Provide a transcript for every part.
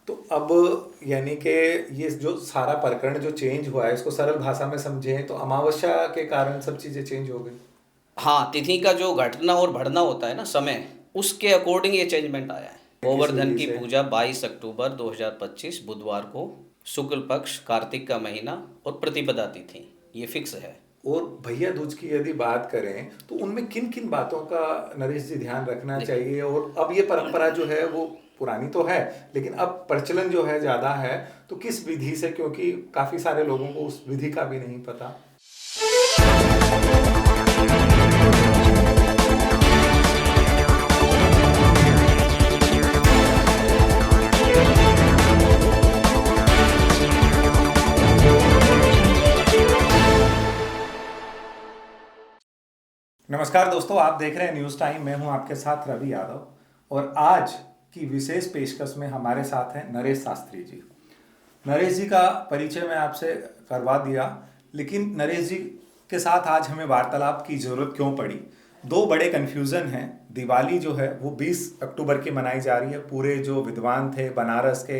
तो अब यानी कि ये जो सारा प्रकरण जो चेंज हुआ है इसको सरल भाषा में समझें तो अमावस्या के कारण सब चीज़ें चेंज हो गई। हाँ, तिथि का जो घटना और बढ़ना होता है ना समय, उसके अकॉर्डिंग ये चेंजमेंट आया है। किस गोवर्धन विधि की से? पूजा 22 अक्टूबर 2025 बुधवार को, शुक्ल पक्ष, कार्तिक का महीना और प्रतिपदा तिथि, ये फिक्स है। और भैया दूज की यदि बात करें तो उनमें किन किन बातों का नरेश जी ध्यान रखना देखिए, चाहिए, और अब ये परंपरा जो है वो पुरानी तो है लेकिन अब प्रचलन जो है ज़्यादा है, तो किस विधि से, क्योंकि काफ़ी सारे लोगों को उस विधि का भी नहीं पता। नमस्कार दोस्तों, आप देख रहे हैं न्यूज़ टाइम। मैं हूं आपके साथ रवि यादव, और आज की विशेष पेशकश में हमारे साथ हैं नरेश शास्त्री जी। नरेश जी का परिचय मैं आपसे करवा दिया, लेकिन नरेश जी के साथ आज हमें वार्तालाप की ज़रूरत क्यों पड़ी? दो बड़े कन्फ्यूज़न हैं। दिवाली जो है वो 20 अक्टूबर की मनाई जा रही है। पूरे जो विद्वान थे बनारस के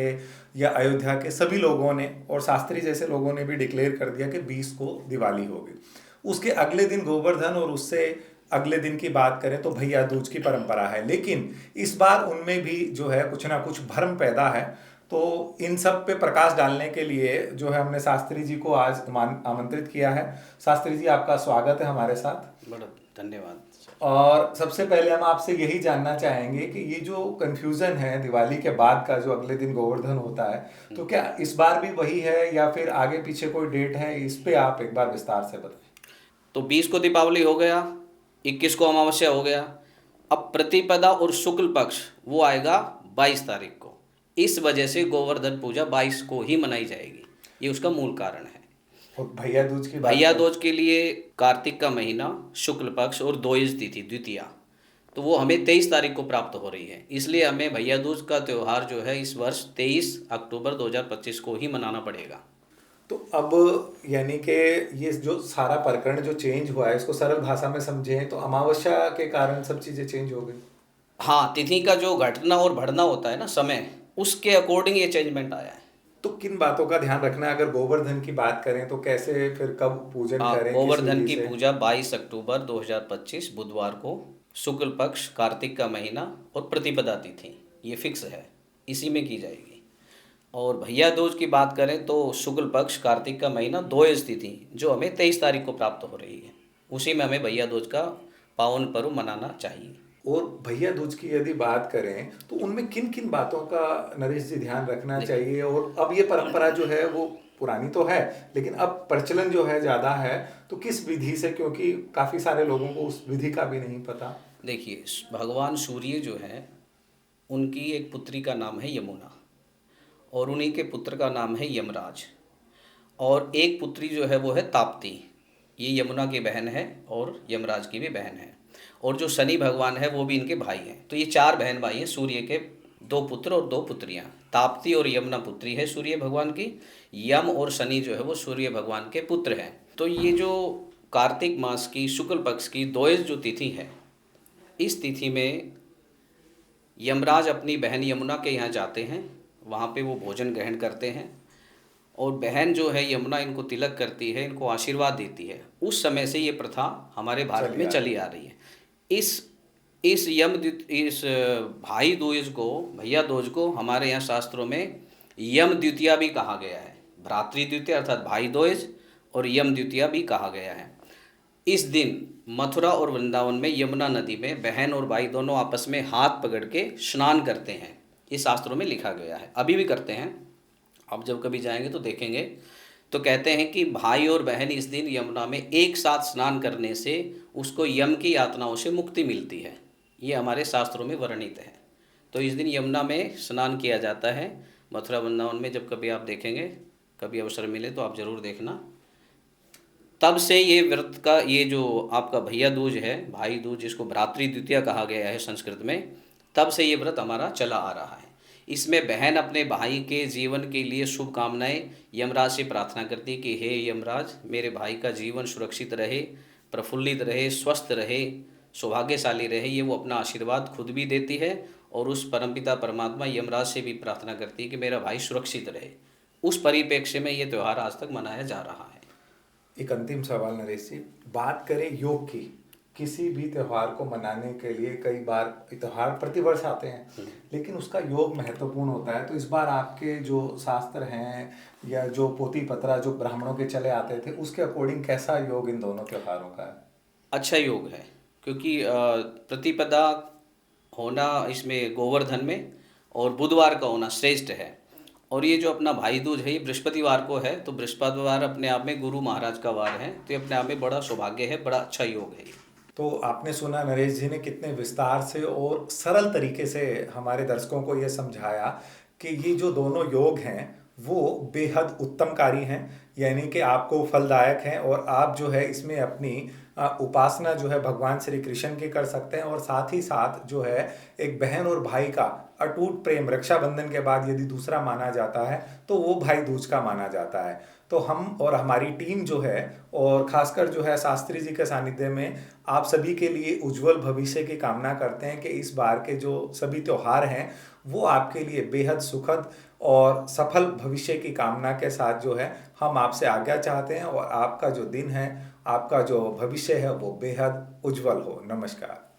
या अयोध्या के सभी लोगों ने और शास्त्री जैसे लोगों ने भी डिक्लेयर कर दिया कि 20 को दिवाली होगी। उसके अगले दिन गोवर्धन, और उससे अगले दिन की बात करें तो भैया दूज की परंपरा है। लेकिन इस बार उनमें भी जो है कुछ ना कुछ भ्रम पैदा है। तो इन सब पे प्रकाश डालने के लिए जो है हमने शास्त्री जी को आज आमंत्रित किया है। शास्त्री जी, आपका स्वागत है हमारे साथ। बड़ा धन्यवाद सर। और सबसे पहले हम आपसे यही जानना चाहेंगे कि ये जो कन्फ्यूज़न है दिवाली के बाद का, जो अगले दिन गोवर्धन होता है, तो क्या इस बार भी वही है या फिर आगे पीछे कोई डेट है? इस पे आप एक बार विस्तार से बताएं। तो 20 को दीपावली हो गया, 21 को अमावस्या हो गया। अब प्रतिपदा और शुक्ल पक्ष वो आएगा 22 तारीख को। इस वजह से गोवर्धन पूजा 22 को ही मनाई जाएगी, ये उसका मूल कारण है। और भैया दूज की बात भैया करें? दूज के लिए कार्तिक का महीना, शुक्ल पक्ष और द्विज तिथि द्वितीया, तो वो हमें 23 तारीख को प्राप्त हो रही है। इसलिए हमें भैया दूज का त्यौहार जो है इस वर्ष 23 अक्टूबर 2025 को ही मनाना पड़ेगा। तो अब यानी कि ये जो सारा प्रकरण जो चेंज हुआ है इसको सरल भाषा में समझें तो अमावस्या के कारण सब चीज़ें चेंज हो गई। हाँ, तिथि का जो घटना और बढ़ना होता है ना समय, उसके अकॉर्डिंग ये चेंजमेंट आया है। तो किन बातों का ध्यान रखना है? अगर गोवर्धन की बात करें तो कैसे, फिर कब पूजन हाँ, करें, किस गोवर्धन विधि की से? पूजा 22 अक्टूबर 2025 बुधवार को, शुक्ल पक्ष, कार्तिक का महीना और प्रतिपदा तिथि, ये फिक्स है, इसी में की जाएगी। और भैया दूज की बात करें तो शुक्ल पक्ष, कार्तिक का महीना, द्विज तिथि, जो हमें 23 तारीख को प्राप्त हो रही है, उसी में हमें भैया दूज का पावन पर्व मनाना चाहिए। और भैया दूज की यदि बात करें तो उनमें किन किन बातों का नरेश जी ध्यान रखना देखिए, चाहिए, और अब ये परंपरा जो है वो पुरानी तो है लेकिन अब प्रचलन जो है ज़्यादा है, तो किस विधि से, क्योंकि काफ़ी सारे लोगों को उस विधि का भी नहीं पता। देखिए, भगवान सूर्य जो है, उनकी एक पुत्री का नाम है यमुना, और उन्हीं के पुत्र का नाम है यमराज। और एक पुत्री जो है वो है ताप्ती, ये यमुना की बहन है और यमराज की भी बहन है। और जो शनि भगवान है वो भी इनके भाई हैं। तो ये चार बहन भाई हैं, सूर्य के दो पुत्र और दो पुत्रियां। ताप्ती और यमुना पुत्री है सूर्य भगवान की। यम और शनि जो है वो सूर्य भगवान के पुत्र हैं। तो ये जो कार्तिक मास की शुक्ल पक्ष की द्विज जो तिथि है, इस तिथि में यमराज अपनी बहन यमुना के यहाँ जाते हैं, वहाँ पे वो भोजन ग्रहण करते हैं, और बहन जो है यमुना इनको तिलक करती है, इनको आशीर्वाद देती है। उस समय से ये प्रथा हमारे भारत चलिए में आ रही चली है। आ रही है। इस इस भाई दूज को, भैया दूज को हमारे यहाँ शास्त्रों में यम द्वितीया भी कहा गया है। भ्रातृ द्वितीया अर्थात भाई दूज, और यम द्वितीया भी कहा गया है। इस दिन मथुरा और वृंदावन में यमुना नदी में बहन और भाई दोनों आपस में हाथ पकड़ के स्नान करते हैं। ये शास्त्रों में लिखा गया है, अभी भी करते हैं। आप जब कभी जाएंगे तो देखेंगे। तो कहते हैं कि भाई और बहन इस दिन यमुना में एक साथ स्नान करने से उसको यम की यातनाओं से मुक्ति मिलती है। ये हमारे शास्त्रों में वर्णित है। तो इस दिन यमुना में स्नान किया जाता है। मथुरा वृंदावन में जब कभी आप देखेंगे, कभी अवसर मिले तो आप ज़रूर देखना। तब से ये व्रत का, ये जो आपका भैया दूज है, भाई दूज जिसको भ्रातृ द्वितीया कहा गया है संस्कृत में, तब से ये व्रत हमारा चला आ रहा है। इसमें बहन अपने भाई के जीवन के लिए शुभकामनाएं यमराज से प्रार्थना करती है कि हे यमराज, मेरे भाई का जीवन सुरक्षित रहे, प्रफुल्लित रहे, स्वस्थ रहे, सौभाग्यशाली रहे। ये वो अपना आशीर्वाद खुद भी देती है और उस परमपिता परमात्मा यमराज से भी प्रार्थना करती है कि मेरा भाई सुरक्षित रहे। उस परिप्रेक्ष्य में ये त्यौहार आज तक मनाया जा रहा है। एक अंतिम सवाल नरेश जी, बात करें योग की। किसी भी त्योहार को मनाने के लिए कई बार त्योहार प्रतिवर्ष आते हैं, लेकिन उसका योग महत्वपूर्ण होता है। तो इस बार आपके जो शास्त्र हैं या जो पोथी पत्रा जो ब्राह्मणों के चले आते थे, उसके अकॉर्डिंग कैसा योग इन दोनों त्योहारों का है? अच्छा योग है, क्योंकि प्रतिपदा होना इसमें गोवर्धन में और बुधवार का होना श्रेष्ठ है। और ये जो अपना भाई दूज है ये बृहस्पतिवार को है, तो बृहस्पतिवार अपने आप में गुरु महाराज का वार है, तो ये अपने आप में बड़ा सौभाग्य है, बड़ा अच्छा योग है ये। तो आपने सुना नरेश जी ने कितने विस्तार से और सरल तरीके से हमारे दर्शकों को ये समझाया कि ये जो दोनों योग हैं वो बेहद उत्तमकारी हैं, यानी कि आपको फलदायक हैं, और आप जो है इसमें अपनी उपासना जो है भगवान श्री कृष्ण की कर सकते हैं। और साथ ही साथ जो है एक बहन और भाई का अटूट प्रेम, रक्षाबंधन के बाद यदि दूसरा माना जाता है तो वो भाई दूज का माना जाता है। तो हम और हमारी टीम जो है, और खासकर जो है शास्त्री जी के सानिध्य में, आप सभी के लिए उज्जवल भविष्य की कामना करते हैं कि इस बार के जो सभी त्योहार हैं वो आपके लिए बेहद सुखद और सफल भविष्य की कामना के साथ जो है हम आपसे आज्ञा चाहते हैं, और आपका जो दिन है, आपका जो भविष्य है वो बेहद उज्जवल हो। नमस्कार।